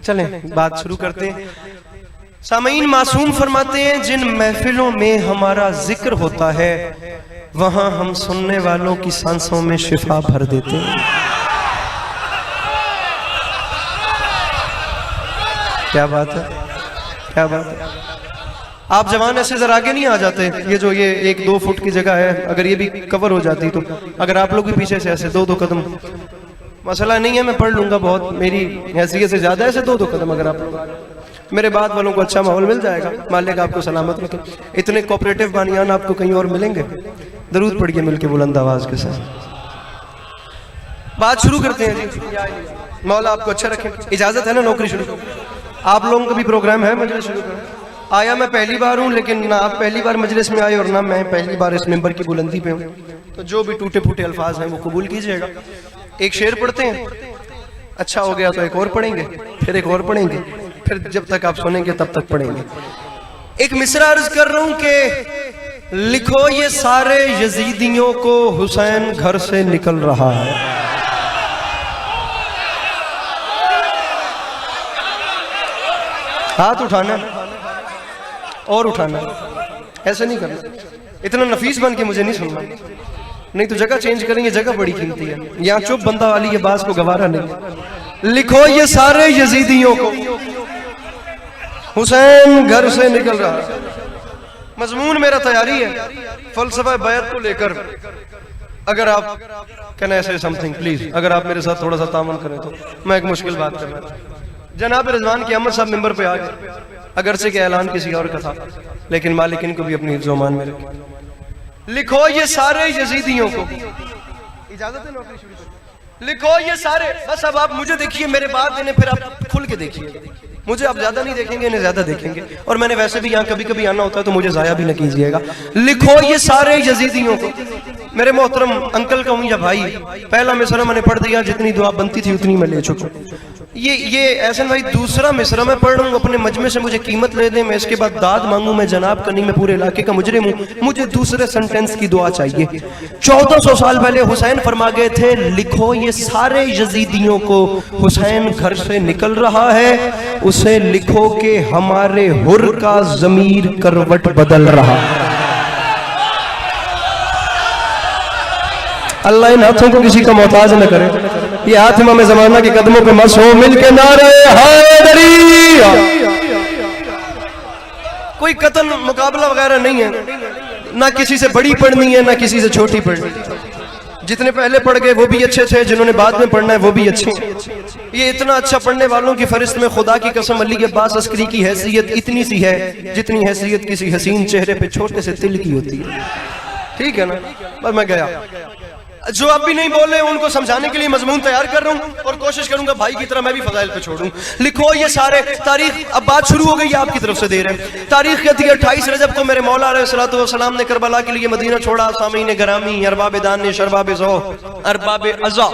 चलें बात शुरू करते हैं। सामईन मासूम फरमाते हैं, जिन महफिलों में हमारा जिक्र होता है वहां हम सुनने वालों की सांसों में शिफा भर देते हैं। क्या बात है, क्या बात है। आप जवान ऐसे जरा आगे नहीं आ जाते। ये जो ये 1-2 फुट की जगह है, अगर ये भी कवर हो जाती तो अगर आप लोग भी पीछे से ऐसे 2-2 कदम, मसला नहीं है, मैं पढ़ लूंगा, बहुत मेरी हैसियत से ज्यादा ऐसे 2-2 कदम अगर आप, मेरे बाद वालों को अच्छा माहौल मिल जाएगा। मालिक आपको सलामत रखे। इतने कोऑपरेटिव बानियान आपको कहीं और मिलेंगे। दरूद पढ़िए मिलके बुलंद आवाज के साथ। बात शुरू करते हैं जी। मौला आपको अच्छा रखे। इजाजत है ना नौकरी शुरू? आप लोगों का भी प्रोग्राम है मजलिस शुरू करना? आया मैं पहली बार हूँ, लेकिन ना आप पहली बार मजलिस में आए और ना मैं पहली बार इस मेंबर की बुलंदी पे हूँ, तो जो भी टूटे फूटे अल्फाज हैं वो कबूल कीजिएगा। एक शेर पढ़ते हैं, अच्छा हो गया तो एक और पढ़ेंगे, फिर एक और पढ़ेंगे, फिर जब तक आप सुनेंगे तब तक पढ़ेंगे। एक मिसरा अर्ज कर रहा हूं कि लिखो ये सारे यजीदियों को हुसैन घर से निकल रहा है। हाथ उठाना और उठाना, ऐसे नहीं करना। इतना नफीस बन के मुझे नहीं सुनना, नहीं तो जगह चेंज करेंगे। जगह बड़ी कीमती है। यहाँ चुप बंदा वाली ये बात को गवारा नहीं। लिखो ये सारे यजीदियों को हुसैन घर से निकल रहा है। मजमून मेरा तैयारी है फलसफा बैत को लेकर। अगर आप कैन आई से समथिंग प्लीज, अगर आप मेरे साथ थोड़ा सा तामन करें तो मैं एक मुश्किल बात कर रहा हूं। जनाब रिजवान की अहमद साहब मिंबर पे आ गए, अगरचे के ऐलान किसी और का था, लेकिन मालिक इनको भी अपनी हिफ्ज़-ओ-मान में रखे। लिखो ये सारे यजीदियों को, इजाजत है नौकरी शुरू करो। लिखो ये सारे, बस अब आप मुझे देखिए, मेरे बाद इन्हें फिर आप खुल के देखिए। मुझे आप ज्यादा नहीं देखेंगे, इन्हें ज्यादा देखेंगे। और मैंने वैसे भी यहाँ कभी कभी आना होता है तो मुझे जाया भी न कीजिएगा। लिखो ये सारे यजीदियों को। मेरे मोहतरम अंकल कहूँ या भाई, पहला मिसरा मैंने पढ़ दिया, जितनी दुआ बनती थी उतनी मैं ले चुका। ये एहसन भाई दूसरा मिसरा मैं पढ़ रहा हूँ, अपने मजमे से मुझे कीमत ले दें, मैं इसके बाद दाद मांगू, मैं जनाब कनी में पूरे इलाके का मुजरिम हूँ, मुझे दूसरे सेंटेंस की दुआ चाहिए। 1400 साल पहले हुसैन फरमा गए थे, लिखो ये सारे यजीदियों को हुसैन घर से निकल रहा है, उसे लिखो कि हमारे हुर का जमीर करवट बदल रहा है। अल्लाह इन हाथों को किसी का मोहताज न करे। ये हाथ इमाम ज़माना के कदमों पे मस हो, मिलके नारे हैदरी। कोई कतल मुकाबला वगैरह नहीं है, ना किसी से बड़ी पढ़नी है ना किसी से छोटी पढ़नी। जितने पहले पढ़ गए वो भी अच्छे थे, जिन्होंने बाद में पढ़ना है वो भी अच्छे। ये इतना अच्छा पढ़ने वालों की फहरिस्त में खुदा की कसम अली अब्बास अस्करी की हैसियत इतनी सी है जितनी हैसियत किसी हसीन चेहरे पे छोटे से तिल की होती है। ठीक है ना? बस मैं गया। जो अब भी नहीं बोले उनको समझाने के लिए मजमून तैयार कर रहा हूँ और कोशिश करूंगा भाई की तरह मैं भी फजाइल पे छोड़ूं। लिखो ये सारे तारीख, अब बात शुरू हो गई आपकी तरफ से दे रहे हैं। तारीख कहती है 28 रजब को मेरे मौला अलैहिस्सलातु वस्सलाम ने करबला के लिए मदीना छोड़ा। सामीन गरामी, अरबाब दान ने शरबाब ज़ौ, अरबाब अज़ा,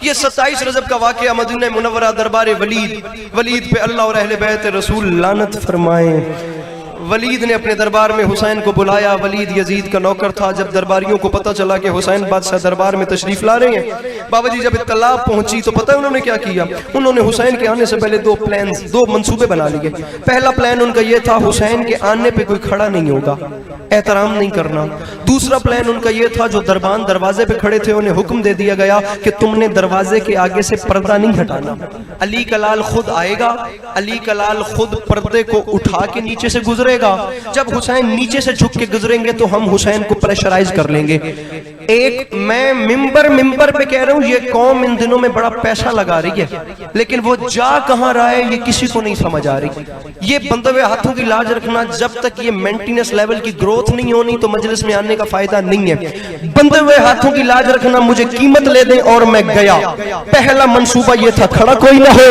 ये 27 रजब का वाक़या मदीना मुनव्वरा दरबार वलीद पे अल्लाह और अहले बैत रसूल लानत फरमाए। वलीद ने अपने दरबार में हुसैन को बुलाया। वलीद यजीद का नौकर था। जब दरबारियों को पता चला कि हुसैन बादशाह दरबार में तशरीफ ला रहे हैं, बाबा जी जब इत्तला पहुंची तो पता है उन्होंने क्या किया? उन्होंने हुसैन के आने से पहले दो मंसूबे बना लिए। पहला प्लान उनका यह था, हुसैन के आने पे कोई खड़ा नहीं होगा, एहतराम नहीं करना। दूसरा प्लान उनका यह था, जो दरबान दरवाजे पे खड़े थे उन्हें हुक्म दे दिया गया कि तुमने दरवाजे के आगे से पर्दा नहीं हटाना। अली का लाल खुद आएगा, अली का लाल खुद पर्दे को उठा के नीचे से गुजरेगा। जब हुसैन नीचे से झुक के गुजरेंगे तो हम हुसैन को प्रेशराइज कर लेंगे। एक मैं मिंबर पे कह रहा हूं, ये कौम इन दिनों में बड़ा पैसा लगा रही है, लेकिन वो जा कहां रहा है ये किसी को नहीं समझ आ रही। ये बंधे हुए हाथों की लाज रखना, जब तक ये मेंटेनेंस लेवल की ग्रोथ नहीं होनी तो मजलिस में आने का फायदा नहीं है। बंधे हुए हाथों की लाज रखना, मुझे कीमत ले दें और मैं गया। पहला मंसूबा ये था, खड़ा कोई ना हो।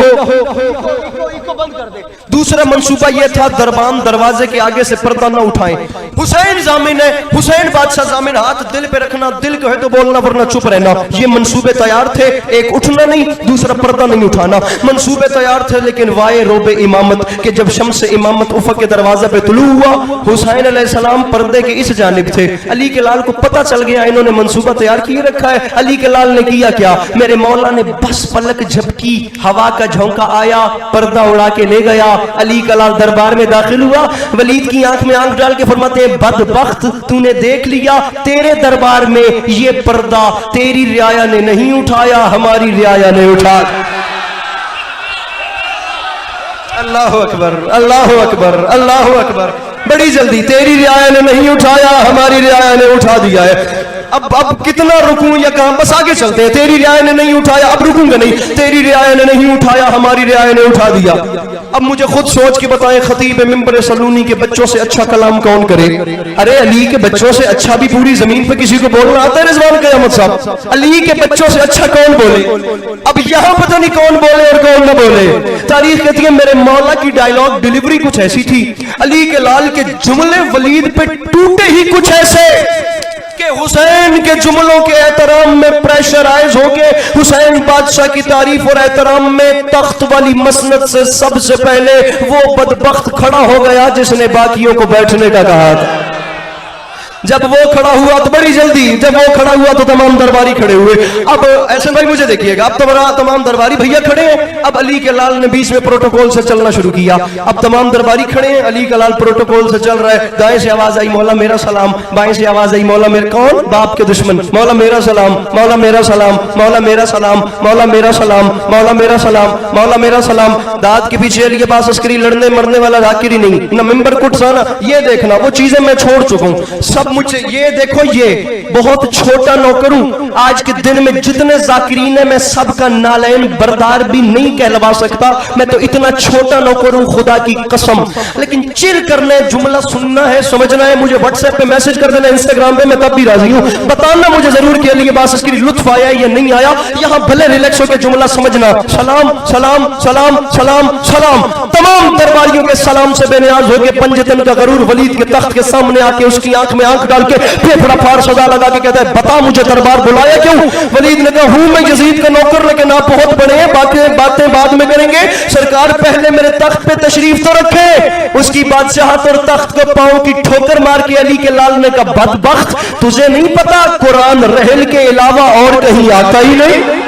दूसरा मंसूबा यह था, दरबान दरवाजे के आगे से पर्दा ना उठाएं। हुसैन जामिन है, हुसैन बादशाह जामिन, हाथ दिल पे रखना, दिल को है तो बोलना वरना चुप रहना। ये मंसूबे तैयार थे, एक उठना नहीं, दूसरा पर्दा नहीं उठाना। मंसूबे तैयार थे, लेकिन वाए रोबे इमामत के जब शम्स इमामत उफक के दरवाजे पे तुलू हुआ, हुसैन अलैहिस्सलाम पर्दे के इस जानिब थे। अली के लाल को पता चल गया इन्होंने मंसूबा तैयार किए रखा है। अली के लाल ने किया क्या? मेरे मौला ने बस पलक झपकी, हवा का झोंका आया, पर्दा उड़ा के ले गया। अली का लाल दरबार में दाखिल हुआ, वलीद की आंख में आंख डाल के फरमाते हैं, बदबख्त तूने देख लिया तेरे दरबार में ये पर्दा तेरी रियाया ने नहीं उठाया, हमारी रियाया ने उठा। अल्लाह अकबर, अल्लाह अकबर, अल्लाह अकबर। बड़ी जल्दी, तेरी रियाया ने नहीं उठाया, हमारी रियाया ने उठा दिया है। अब कितना रुकूं या काम, बस आगे चलते हैं। तेरी रियाया ने नहीं उठाया, अब रुकूंगा नहीं। तेरी रियाया ने नहीं उठाया, हमारी रियाया ने उठा दिया। अब मुझे खुद सोच के बताएं, खतीब मिंबर सलूनी के बच्चों से अच्छा कलाम कौन करे? अरे अली के बच्चों से अच्छा भी पूरी जमीन पे किसी को बोलना आता है? रिजवान क़यामत साहब, अली के बच्चों से अच्छा कौन बोले? अब यहां पता नहीं कौन बोले और कौन ना बोले। तारीख कहती है मेरे मौला की डायलॉग डिलीवरी कुछ ऐसी थी, अली के लाल के जुमले वलीद पे टूटे ही कुछ ऐसे कि हुसैन के जुमलों के एहतराम में प्रेशराइज होके हुसैन बादशाह की तारीफ और एहतराम में तख्त वाली मसनद से सबसे पहले वो बदबख्त खड़ा हो गया जिसने बाकियों को बैठने का कहा था। जब वो खड़ा हुआ तो बड़ी जल्दी, जब वो खड़ा हुआ तो तमाम दरबारी खड़े हुए। अब ऐसे भाई मुझे देखिएगा, अब तो तमाम दरबारी भैया खड़े हैं। अब अली के लाल ने बीच में प्रोटोकॉल से चलना शुरू किया। अब तमाम दरबारी खड़े हैं, अली का लाल प्रोटोकॉल से चल रहा है। दाएं से आवाज आई मौला मेरा सलाम, बाएं से आवाज आई मौला मेरा, कौन? बाप के दुश्मन, मौला मेरा सलाम, मौला मेरा सलाम, मौला मेरा सलाम, मौला मेरा सलाम, मौला मेरा सलाम, मौला मेरा सलाम। दाद के पीछे अली के पास अस्करी लड़ने मरने वाला जाकिर ही नहीं, ना मिंबर कुटसाना। ये देखना वो चीजें मैं छोड़ चुका हूं सब। मुझे ये देखो, ये बहुत छोटा नौकर हूं। आज के दिन में जितने जाकिरीन है मैं सबका नालैन बरदार भी नहीं कहलवा सकता। मैं तो इतना छोटा नौकर हूं, खुदा की कसम। लेकिन चिल करना है, जुमला सुनना है, समझना है। मुझे व्हाट्सएप पे मैसेज कर देना, इंस्टाग्राम पे, मैं तब भी राजी हूं। बताना मुझे जरूर कि अली के पास इसकी लुत्फ आया या नहीं आया। यहां भले रिलैक्स होकर जुमला समझना। सलाम सलाम सलाम सलाम सलाम। तमाम दरबारियों के सलाम से बेनियाज होकर पंजतन का गरूर वलीद के तख्त के सामने आके उसकी आंख में आंख डाल के फेफड़ा फाड़ सदा लगा के कहता है, बता मुझे दरबार बुलाया क्यों? वलीद ने कहा, हूं मैं यजीद का नौकर, लेकिन आप बहुत बड़े हैं, बातें बाद में करेंगे। सरकार पहले मेरे तख्त पे तशरीफ तो रखे। उसकी बादशाहत और तख्त को पांव की ठोकर मार के अली के लाल ने कहा, बदबख्त तुझे नहीं पता कुरान रहल के अलावा और कहीं आता ही नहीं।